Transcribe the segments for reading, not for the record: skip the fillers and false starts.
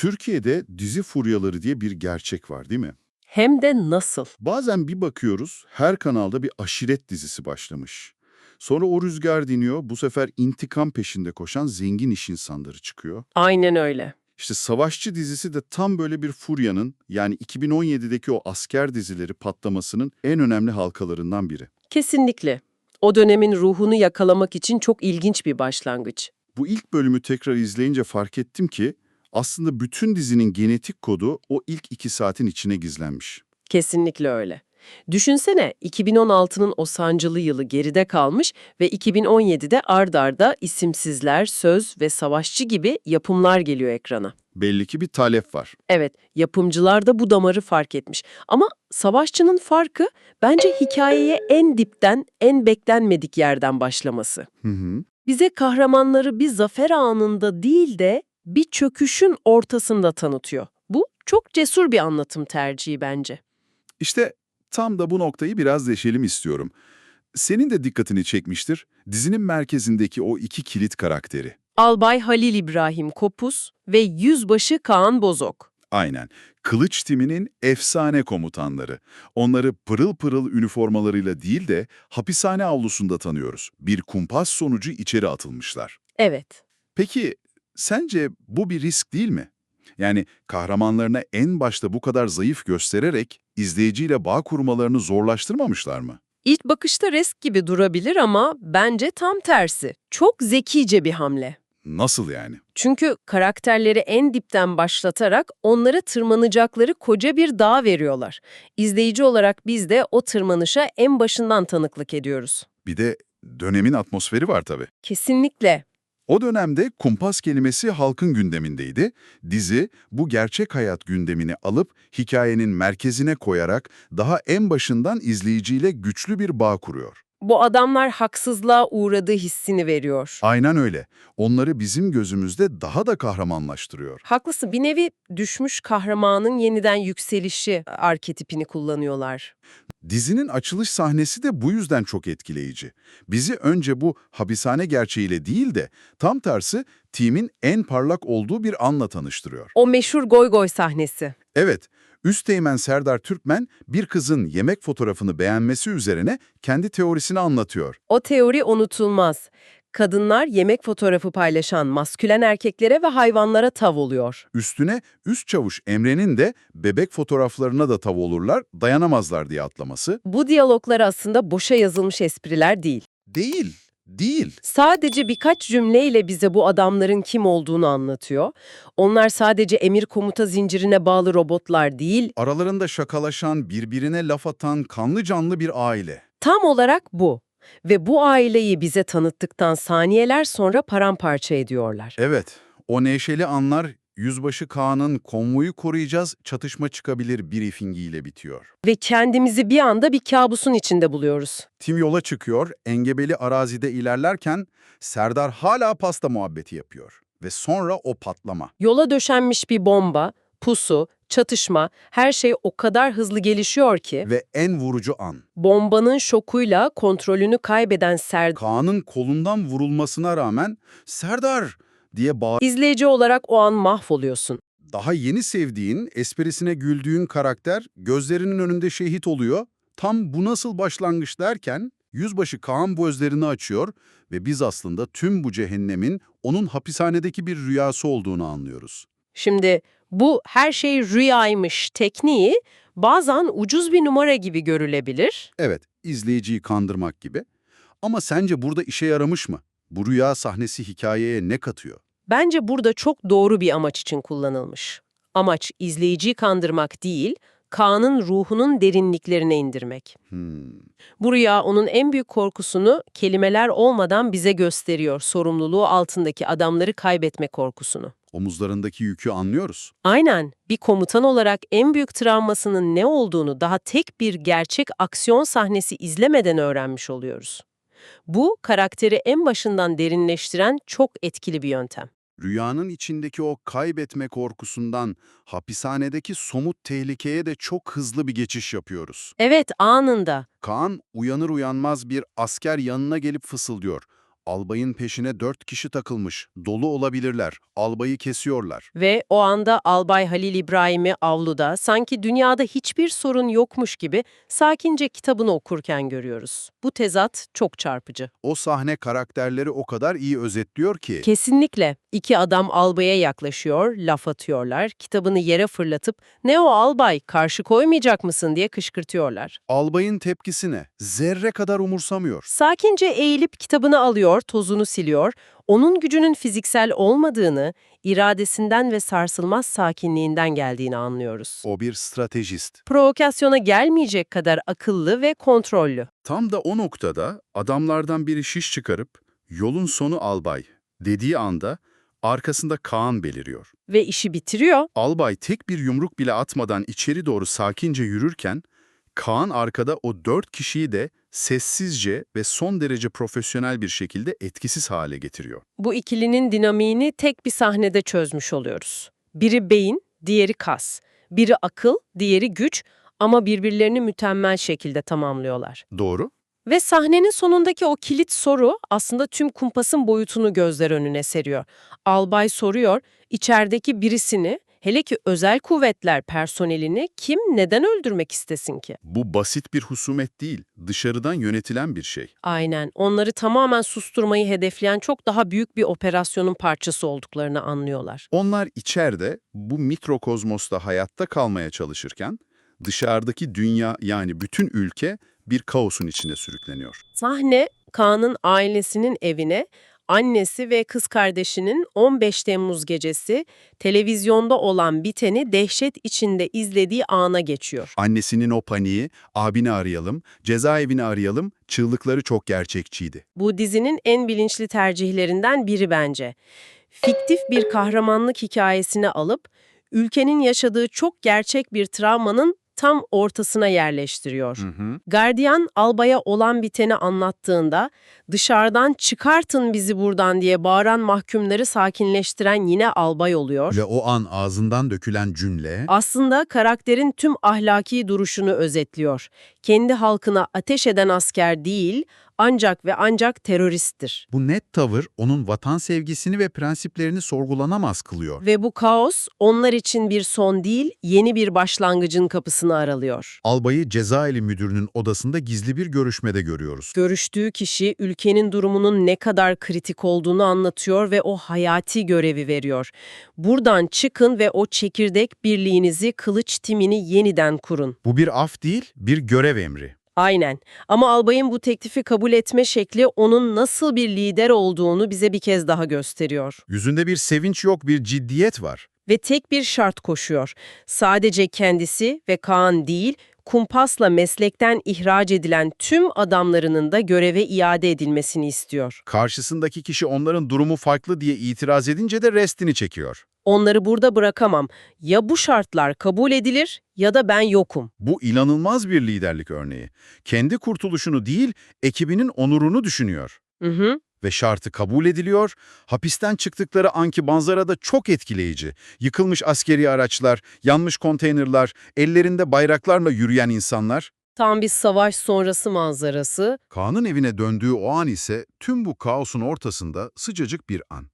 Türkiye'de dizi furyaları diye bir gerçek var, değil mi? Hem de nasıl? Bazen bir bakıyoruz, her kanalda bir aşiret dizisi başlamış. Sonra o rüzgar diniyor, bu sefer intikam peşinde koşan zengin iş insanları çıkıyor. Aynen öyle. İşte Savaşçı dizisi de tam böyle bir furyanın, yani 2017'deki o asker dizileri patlamasının en önemli halkalarından biri. Kesinlikle. O dönemin ruhunu yakalamak için çok ilginç bir başlangıç. Bu ilk bölümü tekrar izleyince fark ettim ki, aslında bütün dizinin genetik kodu o ilk 2 saatin içine gizlenmiş. Kesinlikle öyle. Düşünsene 2016'nın o sancılı yılı geride kalmış ve 2017'de ard arda İsimsizler, Söz ve Savaşçı gibi yapımlar geliyor ekrana. Belli ki bir talep var. Evet, yapımcılar da bu damarı fark etmiş. Ama Savaşçı'nın farkı bence hikayeye en dipten, en beklenmedik yerden başlaması. Hı hı. Bize kahramanları bir zafer anında değil de bir çöküşün ortasında tanıtıyor. Bu çok cesur bir anlatım tercihi bence. İşte tam da bu noktayı biraz deşelim istiyorum. Senin de dikkatini çekmiştir, dizinin merkezindeki o iki kilit karakteri. Albay Halil İbrahim Kopuz ve Yüzbaşı Kaan Bozok. Aynen, Kılıç timinin efsane komutanları. Onları pırıl pırıl üniformalarıyla değil de hapishane avlusunda tanıyoruz. Bir kumpas sonucu içeri atılmışlar. Evet. Peki, sence bu bir risk değil mi? Yani kahramanlarına en başta bu kadar zayıf göstererek izleyiciyle bağ kurmalarını zorlaştırmamışlar mı? İlk bakışta risk gibi durabilir ama bence tam tersi. Çok zekice bir hamle. Nasıl yani? Çünkü karakterleri en dipten başlatarak onlara tırmanacakları koca bir dağ veriyorlar. İzleyici olarak biz de o tırmanışa en başından tanıklık ediyoruz. Bir de dönemin atmosferi var tabii. Kesinlikle. O dönemde kumpas kelimesi halkın gündemindeydi. Dizi bu gerçek hayat gündemini alıp hikayenin merkezine koyarak daha en başından izleyiciyle güçlü bir bağ kuruyor. Bu adamlar haksızlığa uğradığı hissini veriyor. Aynen öyle. Onları bizim gözümüzde daha da kahramanlaştırıyor. Haklısın, bir nevi düşmüş kahramanın yeniden yükselişi arketipini kullanıyorlar. Dizinin açılış sahnesi de bu yüzden çok etkileyici. Bizi önce bu hapishane gerçeğiyle değil de tam tersi timin en parlak olduğu bir anla tanıştırıyor. O meşhur goy goy sahnesi. Evet, Üsteğmen Serdar Türkmen bir kızın yemek fotoğrafını beğenmesi üzerine kendi teorisini anlatıyor. O teori unutulmaz. Kadınlar yemek fotoğrafı paylaşan maskülen erkeklere ve hayvanlara tav oluyor. Üstüne üst çavuş Emre'nin de bebek fotoğraflarına da tav olurlar, dayanamazlar diye atlaması. Bu diyaloglar aslında boşa yazılmış espriler değil. Değil. Sadece birkaç cümleyle bize bu adamların kim olduğunu anlatıyor. Onlar sadece emir komuta zincirine bağlı robotlar değil, Aralarında şakalaşan, birbirine laf atan kanlı canlı bir aile. tam olarak bu. Ve bu aileyi bize tanıttıktan saniyeler sonra paramparça ediyorlar. Evet, o neşeli anlar Yüzbaşı Kaan'ın konvoyu koruyacağız, çatışma çıkabilir briefingiyle bitiyor. Ve kendimizi bir anda bir kabusun içinde buluyoruz. Tim yola çıkıyor, engebeli arazide ilerlerken Serdar hala pasta muhabbeti yapıyor. Ve sonra o patlama. Yola döşenmiş bir bomba, pusu, çatışma, her şey o kadar hızlı gelişiyor ki Ve en vurucu an. bombanın şokuyla kontrolünü kaybeden Kaan'ın kolundan vurulmasına rağmen Serdar diye izleyici olarak o an mahvoluyorsun. daha yeni sevdiğin, esprisine güldüğün karakter gözlerinin önünde şehit oluyor. Tam bu nasıl başlangıç derken Yüzbaşı Kaan gözlerini açıyor ve biz aslında tüm bu cehennemin onun hapishanedeki bir rüyası olduğunu anlıyoruz. Şimdi bu her şey rüyaymış tekniği bazen ucuz bir numara gibi görülebilir. Evet, izleyiciyi kandırmak gibi. Ama sence burada işe yaramış mı? Bu rüya sahnesi hikayeye ne katıyor? Bence burada çok doğru bir amaç için kullanılmış. Amaç izleyiciyi kandırmak değil, Kaan'ın ruhunun derinliklerine indirmek. Bu rüya onun en büyük korkusunu kelimeler olmadan bize gösteriyor, sorumluluğu altındaki adamları kaybetme korkusunu. Omuzlarındaki yükü anlıyoruz. Aynen, bir komutan olarak en büyük travmasının ne olduğunu daha tek bir gerçek aksiyon sahnesi izlemeden öğrenmiş oluyoruz. Bu, karakteri en başından derinleştiren çok etkili bir yöntem. Rüyanın içindeki o kaybetme korkusundan hapishanedeki somut tehlikeye de çok hızlı bir geçiş yapıyoruz. Evet, anında. Kaan uyanır uyanmaz bir asker yanına gelip fısıldıyor. Albayın peşine 4 kişi takılmış. Dolu olabilirler. Albayı kesiyorlar. Ve o anda Albay Halil İbrahim'i avluda, sanki dünyada hiçbir sorun yokmuş gibi sakince kitabını okurken görüyoruz. Bu tezat çok çarpıcı. O sahne karakterleri o kadar iyi özetliyor ki. Kesinlikle. İki adam albaya yaklaşıyor, laf atıyorlar, kitabını yere fırlatıp "Ne o albay, karşı koymayacak mısın?" diye kışkırtıyorlar. Albayın tepkisine zerre kadar umursamıyor. Sakince eğilip kitabını alıyor, tozunu siliyor. Onun gücünün fiziksel olmadığını, iradesinden ve sarsılmaz sakinliğinden geldiğini anlıyoruz. O bir stratejist. Provokasyona gelmeyecek kadar akıllı ve kontrollü. Tam da o noktada adamlardan biri şiş çıkarıp "Yolun sonu albay" dediği anda arkasında Kaan beliriyor. Ve işi bitiriyor. Albay tek bir yumruk bile atmadan içeri doğru sakince yürürken, Kaan arkada o 4 kişiyi de sessizce ve son derece profesyonel bir şekilde etkisiz hale getiriyor. Bu ikilinin dinamiğini tek bir sahnede çözmüş oluyoruz. Biri beyin, diğeri kas. Biri akıl, diğeri güç ama birbirlerini mükemmel şekilde tamamlıyorlar. Doğru? Ve sahnenin sonundaki o kilit soru aslında tüm kumpasın boyutunu gözler önüne seriyor. Albay soruyor, içerideki birisini, hele ki özel kuvvetler personelini kim neden öldürmek istesin ki? Bu basit bir husumet değil, dışarıdan yönetilen bir şey. Aynen, onları tamamen susturmayı hedefleyen çok daha büyük bir operasyonun parçası olduklarını anlıyorlar. Onlar içeride bu mikrokozmosta hayatta kalmaya çalışırken, dışarıdaki dünya yani bütün ülke bir kaosun içine sürükleniyor. Sahne, Kaan'ın ailesinin evine, annesi ve kız kardeşinin 15 Temmuz gecesi televizyonda olan biteni dehşet içinde izlediği ana geçiyor. Annesinin o paniği, abini arayalım, cezaevini arayalım, çığlıkları çok gerçekçiydi. Bu dizinin en bilinçli tercihlerinden biri bence. Fiktif bir kahramanlık hikayesini alıp, ülkenin yaşadığı çok gerçek bir travmanın tam ortasına yerleştiriyor. Gardiyan albaya olan biteni anlattığında dışarıdan "Çıkartın bizi buradan" diye bağıran mahkumları sakinleştiren yine albay oluyor. Ve o an ağzından dökülen cümle... Aslında karakterin tüm ahlaki duruşunu özetliyor. Kendi halkına ateş eden asker değil, ancak ve ancak teröristtir. Bu net tavır onun vatan sevgisini ve prensiplerini sorgulanamaz kılıyor. Ve bu kaos onlar için bir son değil, yeni bir başlangıcın kapısını aralıyor. Albayı cezaevi müdürünün odasında gizli bir görüşmede görüyoruz. Görüştüğü kişi ülkenin durumunun ne kadar kritik olduğunu anlatıyor ve o hayati görevi veriyor. Buradan çıkın ve o çekirdek birliğinizi, kılıç timini yeniden kurun. Bu bir af değil, bir görev emri. Aynen. Ama albayın bu teklifi kabul etme şekli onun nasıl bir lider olduğunu bize bir kez daha gösteriyor. Yüzünde bir sevinç yok, bir ciddiyet var. Ve tek bir şart koşuyor. Sadece kendisi ve Kaan değil, kumpasla meslekten ihraç edilen tüm adamlarının da göreve iade edilmesini istiyor. Karşısındaki kişi onların durumu farklı diye itiraz edince de restini çekiyor. Onları burada bırakamam. Ya bu şartlar kabul edilir ya da ben yokum. Bu inanılmaz bir liderlik örneği. Kendi kurtuluşunu değil, ekibinin onurunu düşünüyor. Hı. Ve şartı kabul ediliyor. Hapisten çıktıkları anki manzara da çok etkileyici. Yıkılmış askeri araçlar, yanmış konteynerler, ellerinde bayraklarla yürüyen insanlar. Tam bir savaş sonrası manzarası. Kaan'ın evine döndüğü o an ise tüm bu kaosun ortasında sıcacık bir an.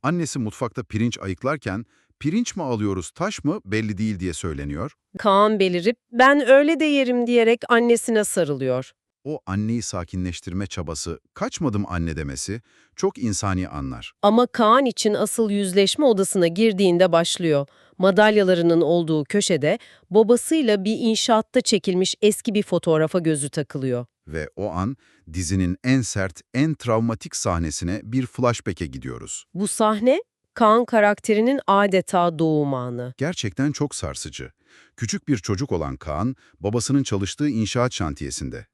Annesi mutfakta pirinç ayıklarken, pirinç mi alıyoruz taş mı belli değil diye söyleniyor. Kaan belirip "Ben öyle de yerim" diyerek annesine sarılıyor. O anneyi sakinleştirme çabası, kaçmadım anne demesi çok insani anlar. Ama Kaan için asıl yüzleşme odasına girdiğinde başlıyor. Madalyalarının olduğu köşede babasıyla bir inşaatta çekilmiş eski bir fotoğrafa gözü takılıyor. Ve o an dizinin en sert, en travmatik sahnesine bir flashback'e gidiyoruz. Bu sahne Kaan karakterinin adeta doğum anı. Gerçekten çok sarsıcı. Küçük bir çocuk olan Kaan, babasının çalıştığı inşaat şantiyesinde.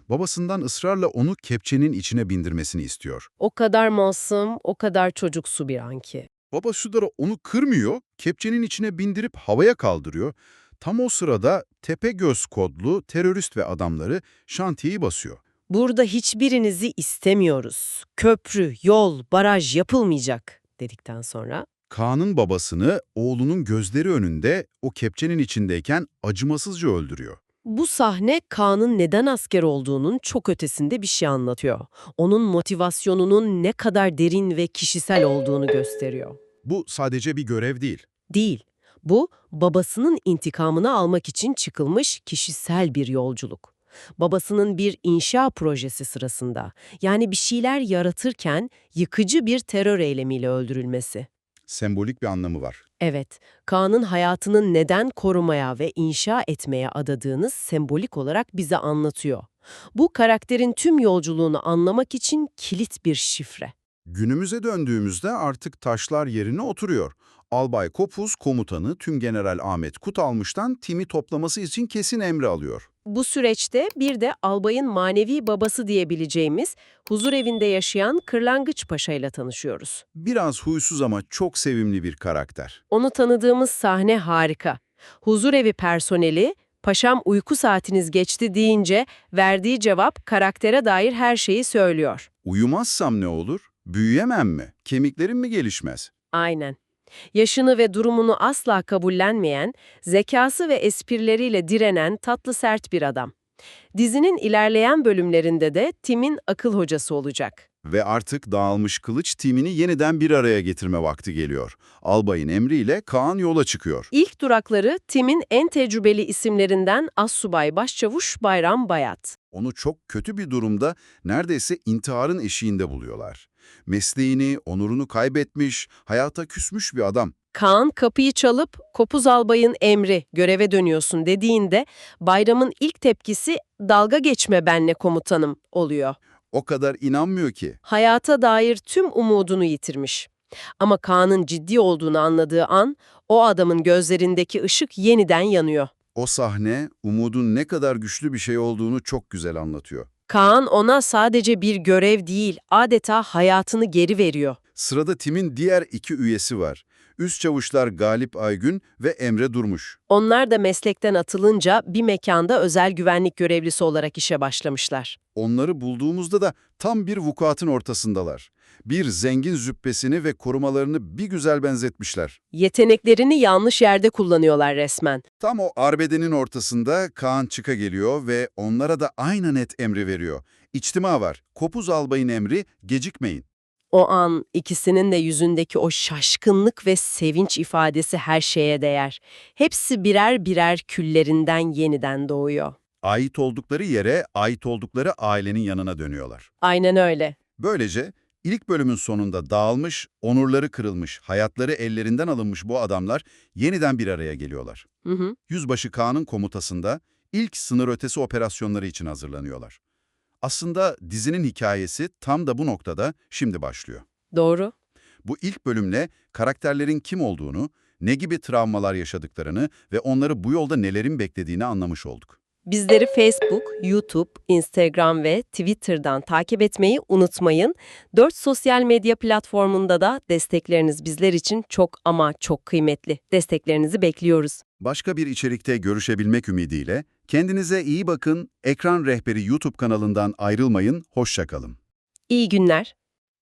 Babasından ısrarla onu kepçenin içine bindirmesini istiyor. O kadar masum, o kadar çocuksu bir an ki. Baba Sudara onu kırmıyor, kepçenin içine bindirip havaya kaldırıyor. Tam o sırada Tepegöz kodlu terörist ve adamları şantiyeyi basıyor. Burada hiçbirinizi istemiyoruz. Köprü, yol, baraj yapılmayacak dedikten sonra Kaan'ın babasını oğlunun gözleri önünde o kepçenin içindeyken acımasızca öldürüyor. Bu sahne Kaan'ın neden asker olduğunun çok ötesinde bir şey anlatıyor. Onun motivasyonunun ne kadar derin ve kişisel olduğunu gösteriyor. Bu sadece bir görev değil. Değil. Bu, babasının intikamını almak için çıkılmış kişisel bir yolculuk. Babasının bir inşa projesi sırasında, yani bir şeyler yaratırken yıkıcı bir terör eylemiyle öldürülmesi. Sembolik bir anlamı var. Evet, Kaan'ın hayatını neden korumaya ve inşa etmeye adadığını sembolik olarak bize anlatıyor. Bu karakterin tüm yolculuğunu anlamak için kilit bir şifre. Günümüze döndüğümüzde artık taşlar yerine oturuyor. Albay Kopuz komutanı Tümgeneral Ahmet Kutalmış'tan timi toplaması için kesin emri alıyor. Bu süreçte bir de albayın manevi babası diyebileceğimiz huzurevinde yaşayan Kırlangıç Paşa ile tanışıyoruz. Biraz huysuz ama çok sevimli bir karakter. Onu tanıdığımız sahne harika. Huzurevi personeli, "Paşam uyku saatiniz geçti" deyince verdiği cevap karaktere dair her şeyi söylüyor. Uyumazsam ne olur? Büyüyemem mi? Kemiklerim mi gelişmez? Aynen. Yaşını ve durumunu asla kabullenmeyen, zekası ve esprileriyle direnen tatlı sert bir adam. Dizinin ilerleyen bölümlerinde de Tim'in akıl hocası olacak. Ve artık dağılmış kılıç timini yeniden bir araya getirme vakti geliyor. Albayın emriyle Kaan yola çıkıyor. İlk durakları Tim'in en tecrübeli isimlerinden Assubay Başçavuş Bayram Bayat. Onu çok kötü bir durumda, neredeyse intiharın eşiğinde buluyorlar. Mesleğini, onurunu kaybetmiş, hayata küsmüş bir adam. Kaan kapıyı çalıp "Kopuz albayın emri, göreve dönüyorsun" dediğinde Bayram'ın ilk tepkisi "dalga geçme benle komutanım" oluyor. O kadar inanmıyor ki. Hayata dair tüm umudunu yitirmiş. Ama Kaan'ın ciddi olduğunu anladığı an o adamın gözlerindeki ışık yeniden yanıyor. O sahne, umudun ne kadar güçlü bir şey olduğunu çok güzel anlatıyor. Kaan ona sadece bir görev değil, adeta hayatını geri veriyor. Sırada timin diğer iki üyesi var. Üst çavuşlar Galip Aygün ve Emre Durmuş. Onlar da meslekten atılınca bir mekanda özel güvenlik görevlisi olarak işe başlamışlar. Onları bulduğumuzda da tam bir vukuatın ortasındalar. Bir zengin züppesini ve korumalarını bir güzel benzetmişler. Yeteneklerini yanlış yerde kullanıyorlar resmen. Tam o arbedenin ortasında Kaan çıka geliyor ve onlara da aynı net emri veriyor. İçtima var. Kopuz albayın emri, gecikmeyin. O an ikisinin de yüzündeki o şaşkınlık ve sevinç ifadesi her şeye değer. Hepsi birer birer küllerinden yeniden doğuyor. Ait oldukları yere, ait oldukları ailenin yanına dönüyorlar. Aynen öyle. Böylece ilk bölümün sonunda dağılmış, onurları kırılmış, hayatları ellerinden alınmış bu adamlar yeniden bir araya geliyorlar. Hı hı. Yüzbaşı Kaan'ın komutasında ilk sınır ötesi operasyonları için hazırlanıyorlar. Aslında dizinin hikayesi tam da bu noktada şimdi başlıyor. Doğru. Bu ilk bölümle karakterlerin kim olduğunu, ne gibi travmalar yaşadıklarını ve onları bu yolda nelerin beklediğini anlamış olduk. Bizleri Facebook, YouTube, Instagram ve Twitter'dan takip etmeyi unutmayın. 4 sosyal medya platformunda da destekleriniz bizler için çok ama çok kıymetli. Desteklerinizi bekliyoruz. Başka bir içerikte görüşebilmek ümidiyle kendinize iyi bakın, Ekran Rehberi YouTube kanalından ayrılmayın, hoşça kalın. İyi günler.